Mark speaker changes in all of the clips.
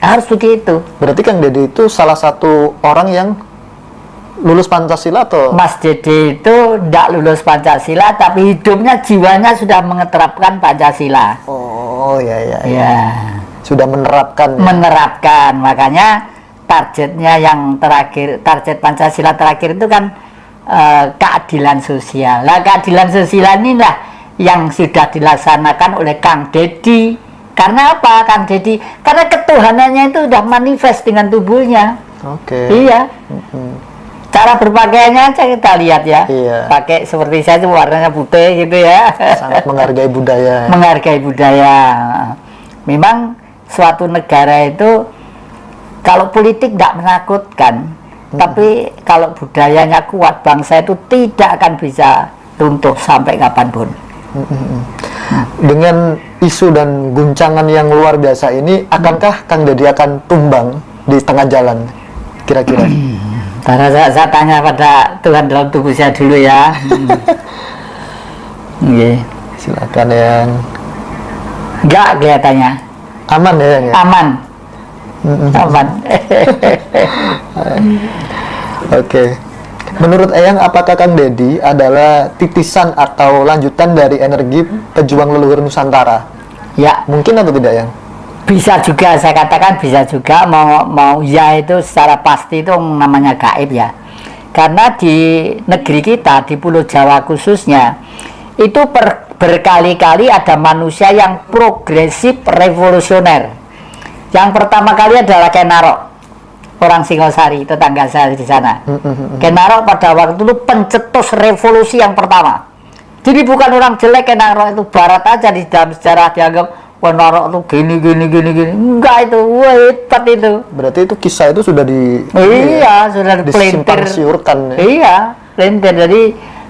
Speaker 1: Harus begitu.
Speaker 2: Berarti Kang Dede itu salah satu orang yang lulus Pancasila atau?
Speaker 1: Mas Dede itu tidak lulus Pancasila, tapi hidupnya, jiwanya sudah menerapkan Pancasila.
Speaker 2: Oh ya.
Speaker 1: Ya.
Speaker 2: Sudah menerapkan.
Speaker 1: Menerapkan, makanya targetnya yang terakhir, target Pancasila terakhir itu kan keadilan sosial. Nah, keadilan sosial inilah yang sudah dilaksanakan oleh Kang Dedi. Karena apa, Kang Dedi? Karena ketuhanannya itu sudah manifest dengan tubuhnya.
Speaker 2: Oke.
Speaker 1: Iya. Cara berpakaiannya aja kita lihat ya.
Speaker 2: Iya.
Speaker 1: Pakai seperti saya itu warnanya putih gitu ya.
Speaker 2: Sangat menghargai budaya.
Speaker 1: Menghargai budaya. Memang suatu negara itu kalau politik tidak menakutkan, tapi kalau budayanya kuat, bangsa itu tidak akan bisa runtuh sampai kapanpun.
Speaker 2: Dengan isu dan guncangan yang luar biasa ini, akankah Kang Dede akan tumbang di tengah jalan kira-kira?
Speaker 1: Karena saya tanya pada Tuhan dalam tubuh saya dulu ya.
Speaker 2: Silakan yang
Speaker 1: enggak kelihatannya
Speaker 2: aman ya, Yang ya?
Speaker 1: aman. Aman.
Speaker 2: Oke. Menurut Eyang, apakah Kang Dedi adalah titisan atau lanjutan dari energi pejuang leluhur Nusantara?
Speaker 1: Ya,
Speaker 2: Mungkin atau tidak, Yang?
Speaker 1: bisa juga, saya katakan bisa juga. Mau ya itu secara pasti itu namanya gaib ya. Karena di negeri kita, di Pulau Jawa khususnya, itu berkali-kali ada manusia yang progresif revolusioner. Yang pertama kali adalah Kenarok, orang Singosari, tetangga saya di sana. Kenarok pada waktu itu pencetus revolusi yang pertama. Jadi bukan orang jelek Kenarok itu, barat aja di dalam sejarah dianggap Kenarok itu gini. Enggak, itu hebat itu.
Speaker 2: Berarti itu kisah itu sudah
Speaker 1: Sudah
Speaker 2: disimpang
Speaker 1: dipelintir.
Speaker 2: siurkan ya?
Speaker 1: Iya, pelintir. Jadi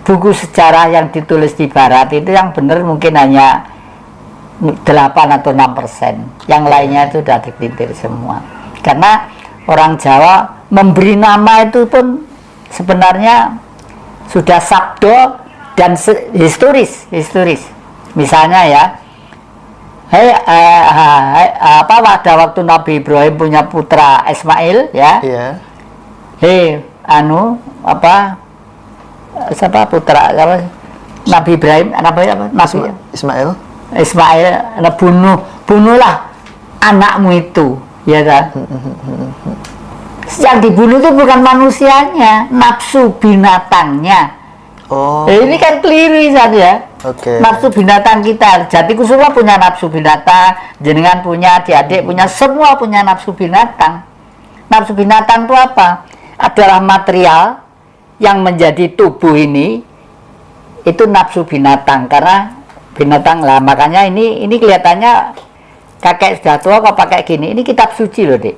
Speaker 1: buku sejarah yang ditulis di barat itu yang benar mungkin hanya 8 atau 6%. Yang lainnya itu sudah dipelintir semua. Karena orang Jawa memberi nama itu pun sebenarnya sudah sabdo dan historis. Misalnya ya, pada waktu Nabi Ibrahim punya putra Ismail ya.
Speaker 2: Iya.
Speaker 1: Siapa putra apa? Nabi Ibrahim, Nabi Ismail, bunuhlah anakmu itu, ya kan? Yang dibunuh itu bukan manusianya, nafsu binatangnya.
Speaker 2: Oh.
Speaker 1: Ini kan keliru ya.
Speaker 2: Oke.
Speaker 1: Nafsu binatang kita, Jatikusuma punya nafsu binatang, jenengan punya, adik-adik punya, semua punya nafsu binatang. Nafsu binatang itu apa? Adalah material yang menjadi tubuh ini, itu nafsu binatang. Karena binatang lah, makanya ini kelihatannya kakek sudah tua kok pakai gini. Ini kitab suci loh, Dik.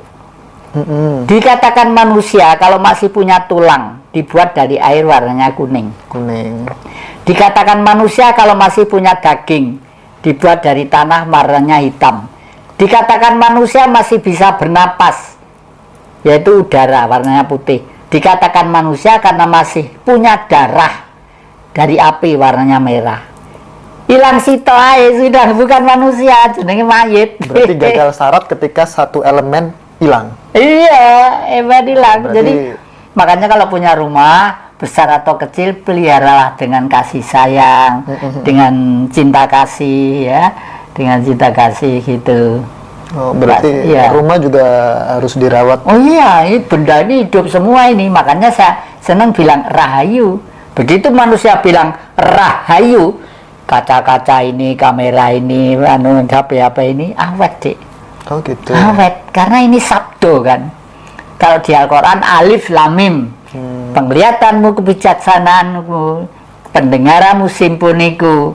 Speaker 1: Dikatakan manusia kalau masih punya tulang dibuat dari air warnanya kuning. Dikatakan manusia kalau masih punya daging dibuat dari tanah warnanya hitam. Dikatakan manusia masih bisa bernapas, yaitu udara warnanya putih. Dikatakan manusia karena masih punya darah dari api warnanya merah. Hilang sito aja sudah, bukan manusia, jenenge mayit.
Speaker 2: Berarti gagal syarat ketika satu elemen hilang.
Speaker 1: Iya, hebat hilang. Jadi makanya kalau punya rumah besar atau kecil, peliharalah dengan kasih sayang, dengan cinta kasih ya, dengan cinta kasih gitu.
Speaker 2: Oh, berarti
Speaker 1: iya.
Speaker 2: Rumah juga harus dirawat.
Speaker 1: Oh iya, ini benda ini hidup semua ini. Makanya saya senang bilang rahayu. Begitu manusia bilang rahayu, kaca-kaca ini, kamera ini, HP ini awet, Dik.
Speaker 2: Oh gitu.
Speaker 1: Awet, karena ini sabdo kan. Kalau di Al-Quran alif lam mim. Penglihatanmu kebijaksanaanmu, pendengaranmu simponiku,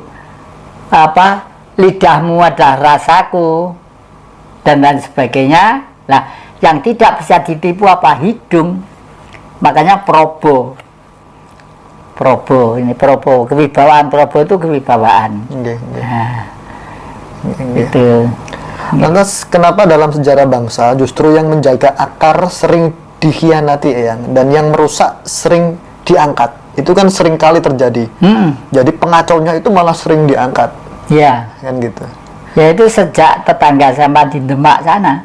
Speaker 1: lidahmu adalah rasaku, dan lain sebagainya. Nah, yang tidak bisa ditipu apa? Hidung. Makanya Probo, kewibawaan. Probo itu kewibawaan. Itu.
Speaker 2: Lantas kenapa dalam sejarah bangsa justru yang menjaga akar sering dikhianati, Eyang, dan yang merusak sering diangkat? Itu kan sering kali terjadi. Jadi pengacaunya itu malah sering diangkat.
Speaker 1: Ya.
Speaker 2: Kan gitu.
Speaker 1: Ya itu sejak tetangga sama di Demak sana.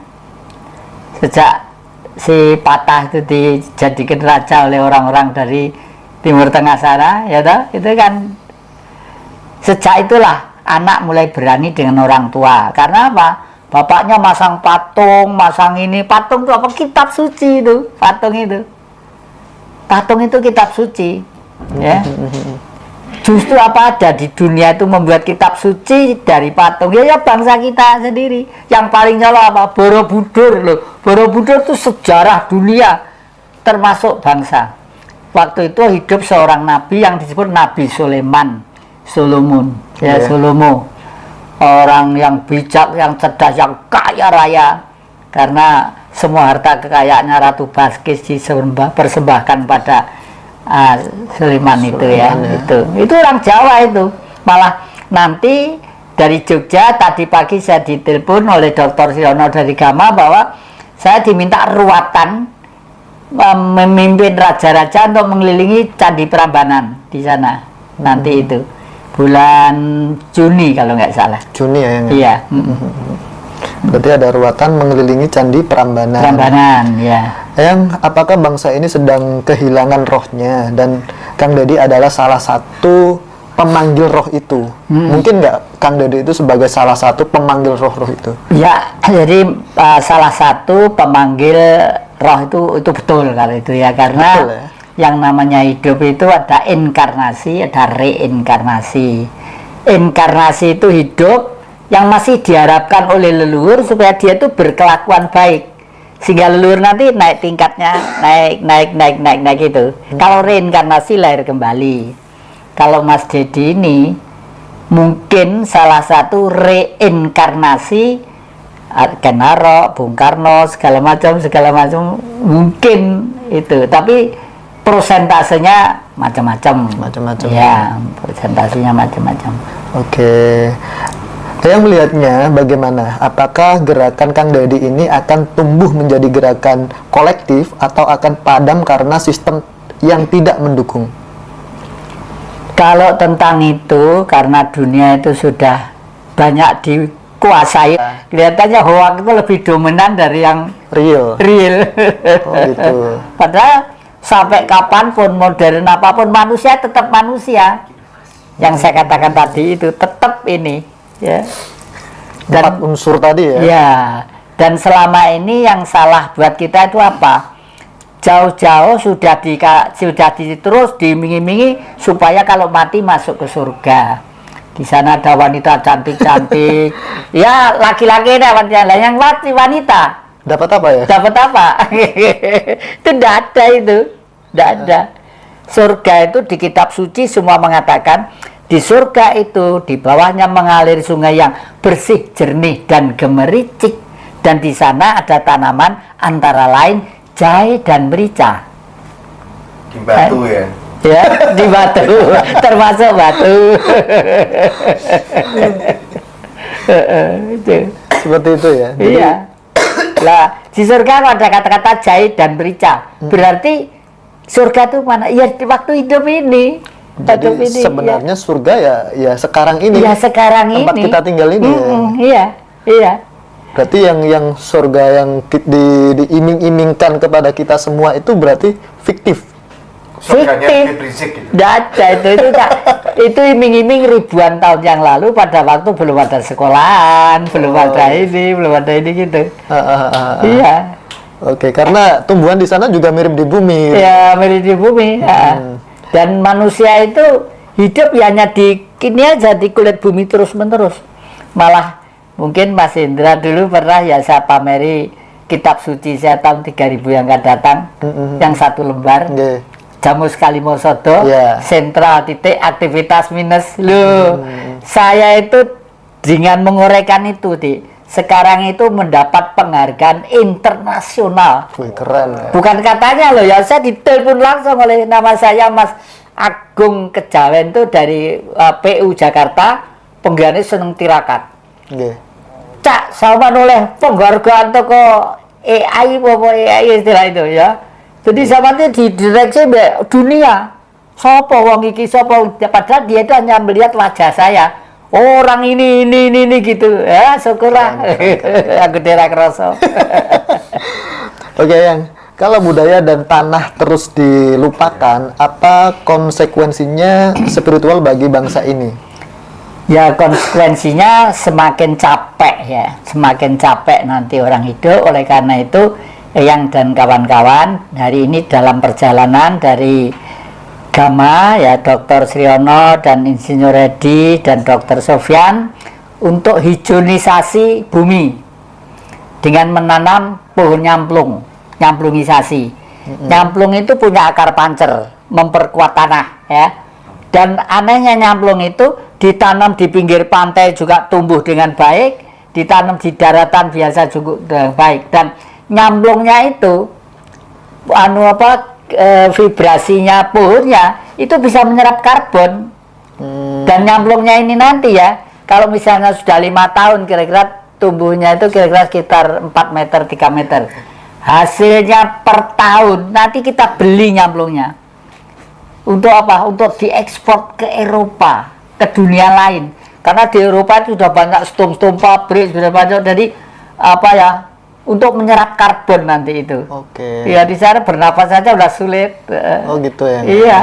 Speaker 1: sejak si Patah itu dijadikan raja oleh orang-orang dari Timur Tengah sana, ya toh, itu kan sejak itulah anak mulai berani dengan orang tua. Karena apa? Bapaknya masang patung, masang ini, patung itu apa? Kitab suci itu, patung itu kitab suci, ya. Justru apa ada di dunia itu membuat kitab suci dari patung, ya bangsa kita sendiri. Yang paling nyala apa? Borobudur loh. Borobudur itu sejarah dunia, termasuk bangsa. Waktu itu hidup seorang nabi yang disebut Nabi Solomon, ya, Solomo. Orang yang bijak, yang cerdas, yang kaya raya. Karena semua harta kekayaannya Ratu Baskis dipersembahkan pada Sulaiman itu, ya. Itu orang Jawa itu. Malah nanti dari Jogja tadi pagi saya ditelepon oleh Dr. Siono dari Gama bahwa saya diminta ruatan memimpin raja-raja untuk mengelilingi Candi Prambanan di sana. Nanti itu bulan Juni kalau nggak salah.
Speaker 2: Juni ya?
Speaker 1: Iya.
Speaker 2: Berarti ada ruatan mengelilingi Candi Prambanan.
Speaker 1: Prambanan, ya.
Speaker 2: Yang apakah bangsa ini sedang kehilangan rohnya dan Kang Deddy adalah salah satu pemanggil roh itu? Mungkin nggak Kang Deddy itu sebagai salah satu pemanggil roh-roh itu?
Speaker 1: Ya, jadi salah satu pemanggil roh itu betul kalau itu, ya, karena
Speaker 2: betul, ya?
Speaker 1: Yang namanya hidup itu ada inkarnasi, ada reinkarnasi. Inkarnasi itu hidup yang masih diharapkan oleh leluhur supaya dia itu berkelakuan baik, sehingga leluhur nanti naik tingkatnya, naik itu. Kalau reinkarnasi lahir kembali. Kalau Mas Deddy ini mungkin salah satu reinkarnasi Kenaro, Bung Karno, segala macam mungkin itu. Tapi prosentasenya macam-macam. Ya, prosentasenya macam-macam.
Speaker 2: Oke. Saya melihatnya bagaimana? Apakah gerakan Kang Deddy ini akan tumbuh menjadi gerakan kolektif atau akan padam karena sistem yang tidak mendukung?
Speaker 1: Kalau tentang itu, karena dunia itu sudah banyak dikuasai, kelihatannya hoax itu lebih dominan dari yang
Speaker 2: real.
Speaker 1: Oh, gitu. Padahal sampai kapanpun, modern apapun, manusia tetap manusia. Yang saya katakan tadi itu tetap ini, ya.
Speaker 2: Dan 4 unsur tadi, ya.
Speaker 1: Ya. Dan selama ini yang salah buat kita itu apa? Jauh-jauh sudah terus diiming-imingi supaya kalau mati masuk ke surga. Di sana ada wanita cantik-cantik. Ya, laki-laki ada wanita, yang wanita.
Speaker 2: Dapat apa ya?
Speaker 1: Dapat apa? Itu tidak ada itu. Tidak ada. Surga itu di kitab suci semua mengatakan di surga itu di bawahnya mengalir sungai yang bersih, jernih dan gemericik, dan di sana ada tanaman antara lain jahe dan merica.
Speaker 3: Di batu, ya?
Speaker 1: Ya, di batu, termasuk batu.
Speaker 2: Seperti itu, ya?
Speaker 1: Iya. Lah, di surga ada kata-kata jahe dan merica. Berarti surga itu mana? Ya, di waktu hidup ini.
Speaker 2: Jadi sebenarnya ya. Surga ya sekarang ini.
Speaker 1: Ya, sekarang
Speaker 2: tempat
Speaker 1: ini.
Speaker 2: kita tinggal ini.
Speaker 1: Iya.
Speaker 2: Berarti yang surga yang diiming-imingkan kepada kita semua itu berarti fiktif.
Speaker 3: Surganya berisik gitu.
Speaker 1: Itu iming-iming ribuan tahun yang lalu pada waktu belum ada sekolahan, belum ada ini gitu. Iya.
Speaker 2: Oke, karena tumbuhan di sana juga mirip di bumi.
Speaker 1: Ya, mirip di bumi. Dan manusia itu hidup ya hanya di kini aja di kulit bumi terus-menerus. Malah mungkin Mas Indra dulu pernah ya saya pameri kitab suci saya tahun 3000 yang akan datang, yang 1 lembar. Jamus Kalimosodo, sentral titik aktivitas minus. Saya itu dengan menguraikan itu, sekarang itu mendapat penghargaan internasional.
Speaker 2: Wih, keren. Ya.
Speaker 1: Bukan katanya loh ya, saya ditelepon langsung oleh nama saya Mas Agung Kejawen itu dari PU Jakarta, penggaris seneng tirakat. Cak, sama oleh penghargaan toko AI, istilah itu ya. Jadi sama itu didireksi dunia. Sopo wong iki, sopo, padahal dia itu hanya melihat wajah saya. Orang ini gitu. Ya, syukurlah. Aku derak rasa.
Speaker 2: Oke, yang kalau budaya dan tanah terus dilupakan, apa konsekuensinya spiritual bagi bangsa ini?
Speaker 1: Ya konsekuensinya semakin capek ya, semakin capek nanti orang hidup. Oleh karena itu Eyang dan kawan-kawan hari ini dalam perjalanan dari Gama ya, Dr. Sriono dan Insinyur Edi dan Dr. Sofyan untuk hijauisasi bumi dengan menanam pohon nyamplung, nyamplungisasi. Nyamplung itu punya akar pancer, memperkuat tanah ya. Dan anehnya nyamplung itu ditanam di pinggir pantai juga tumbuh dengan baik, ditanam di daratan biasa juga dengan baik. Dan nyamplungnya itu vibrasinya pohonnya itu bisa menyerap karbon. Dan nyamplungnya ini nanti ya, kalau misalnya sudah 5 tahun kira-kira tumbuhnya itu kira-kira sekitar 4 meter, 3 meter. Hasilnya per tahun nanti kita beli nyamplungnya. Untuk apa? Untuk diekspor ke Eropa, ke dunia lain. Karena di Eropa itu sudah banyak stum-stum pabrik, sudah banyak, jadi apa ya, untuk menyerap karbon nanti itu.
Speaker 2: Oke.
Speaker 1: Ya di sana bernapas saja udah sulit.
Speaker 2: Oh gitu ya.
Speaker 1: Iya.